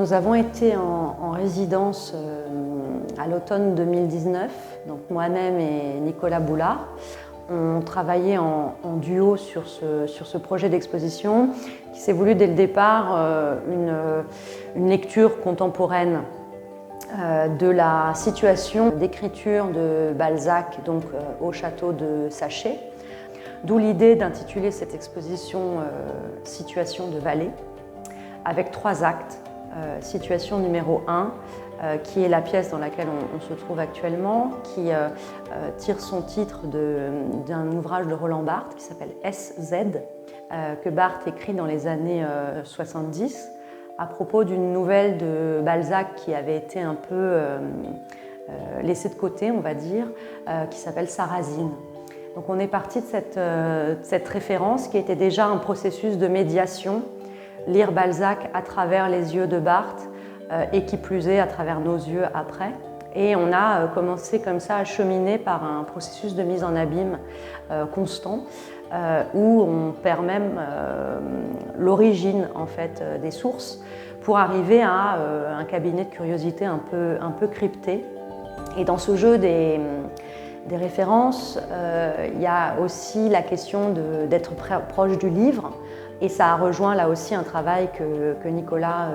nous avons été en résidence à l'automne 2019, donc moi-même et Nicolas Boulard. On travaillait en duo sur ce projet d'exposition qui s'est voulu dès le départ une lecture contemporaine de la situation d'écriture de Balzac donc, au château de Saché. D'où l'idée d'intituler cette exposition « Situation de vallée » avec 3 actes. Situation numéro 1, qui est la pièce dans laquelle on se trouve actuellement, qui tire son titre d'un ouvrage de Roland Barthes qui s'appelle SZ, que Barthes écrit dans les années 70 à propos d'une nouvelle de Balzac qui avait été un peu laissée de côté, on va dire, qui s'appelle Sarrasine. Donc on est parti de cette référence qui était déjà un processus de médiation, lire Balzac à travers les yeux de Barthes et qui plus est à travers nos yeux après. Et on a commencé comme ça à cheminer par un processus de mise en abîme constant où on perd même l'origine en fait, des sources pour arriver à un cabinet de curiosité un peu crypté. Et dans ce jeu des références, il y a aussi la question d'être proche du livre. Et ça a rejoint là aussi un travail que Nicolas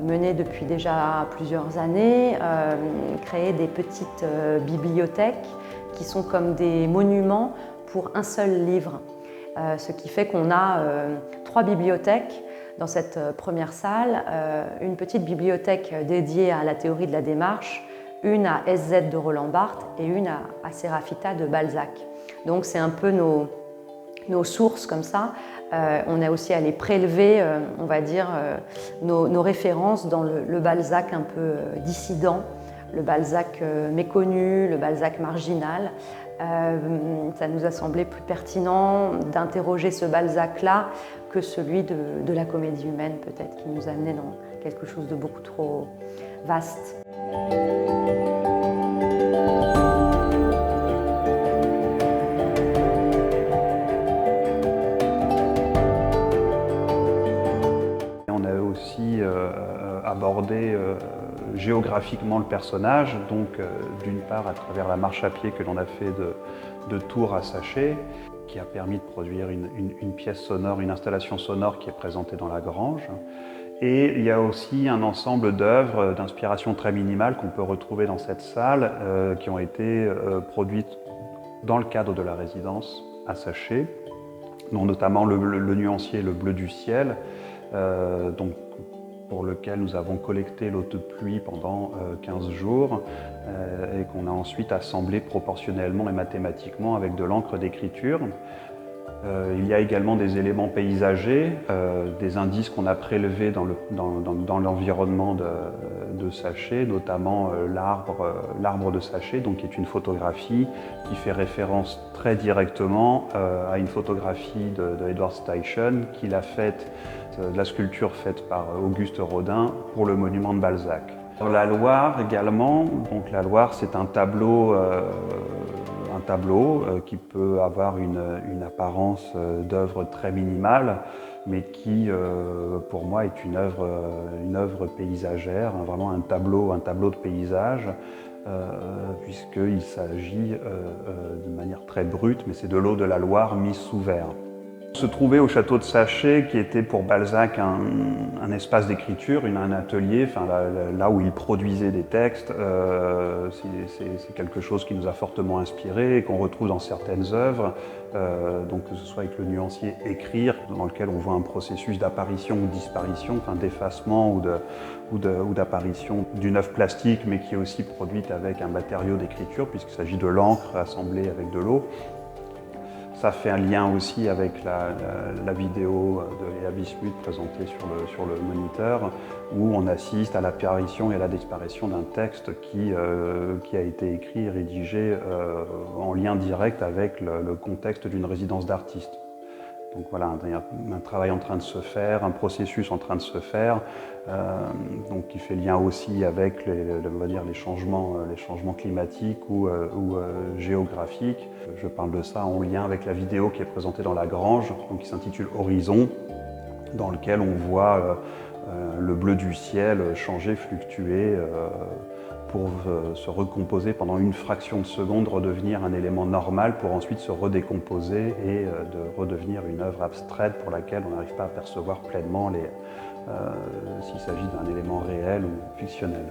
menait depuis déjà plusieurs années, créer des petites bibliothèques qui sont comme des monuments pour un seul livre. Ce qui fait qu'on a 3 bibliothèques dans cette première salle, une petite bibliothèque dédiée à la théorie de la démarche, une à SZ de Roland Barthes et une à Séraphita de Balzac. Donc c'est un peu nos sources comme ça. On a aussi allé prélever, on va dire, nos références dans le Balzac un peu dissident, le Balzac méconnu, le Balzac marginal. Ça nous a semblé plus pertinent d'interroger ce Balzac-là que celui de la comédie humaine, peut-être, qui nous amenait dans quelque chose de beaucoup trop vaste. On a aussi abordé géographiquement le personnage, donc d'une part à travers la marche à pied que l'on a fait de Tours à Saché, qui a permis de produire une pièce sonore, une installation sonore qui est présentée dans la grange. Et il y a aussi un ensemble d'œuvres d'inspiration très minimale qu'on peut retrouver dans cette salle, qui ont été produites dans le cadre de la résidence à Saché, dont notamment le nuancier Le Bleu du ciel, donc, pour lequel nous avons collecté l'eau de pluie pendant 15 jours et qu'on a ensuite assemblé proportionnellement et mathématiquement avec de l'encre d'écriture. Il y a également des éléments paysagers, des indices qu'on a prélevés dans l'environnement de Saché, notamment l'arbre de Saché, donc qui est une photographie qui fait référence très directement à une photographie de Edward Steichen qu'il a faite, de la sculpture faite par Auguste Rodin pour le monument de Balzac. La Loire également, donc la Loire c'est un tableau qui peut avoir une apparence d'œuvre très minimale, mais qui pour moi est une œuvre paysagère, vraiment un tableau de paysage, puisqu'il s'agit de manière très brute, mais c'est de l'eau de la Loire mise sous verre. Se trouvait au château de Saché, qui était pour Balzac un espace d'écriture, un atelier, enfin, là où il produisait des textes, c'est quelque chose qui nous a fortement inspiré et qu'on retrouve dans certaines œuvres, donc que ce soit avec le nuancier écrire, dans lequel on voit un processus d'apparition ou disparition, enfin, d'effacement ou d'apparition d'une œuvre plastique, mais qui est aussi produite avec un matériau d'écriture, puisqu'il s'agit de l'encre assemblée avec de l'eau. Ça fait un lien aussi avec la vidéo de Léa Bismuth présentée sur le moniteur, où on assiste à l'apparition et à la disparition d'un texte qui a été écrit et rédigé en lien direct avec le contexte d'une résidence d'artiste. Donc voilà, il y a un travail en train de se faire, un processus en train de se faire, donc qui fait lien aussi avec on va dire les changements climatiques ou géographiques. Je parle de ça en lien avec la vidéo qui est présentée dans la grange, donc qui s'intitule Horizon, dans lequel on voit le bleu du ciel changer, fluctuer pour se recomposer pendant une fraction de seconde, redevenir un élément normal pour ensuite se redécomposer et de redevenir une œuvre abstraite pour laquelle on n'arrive pas à percevoir pleinement s'il s'agit d'un élément réel ou fictionnel.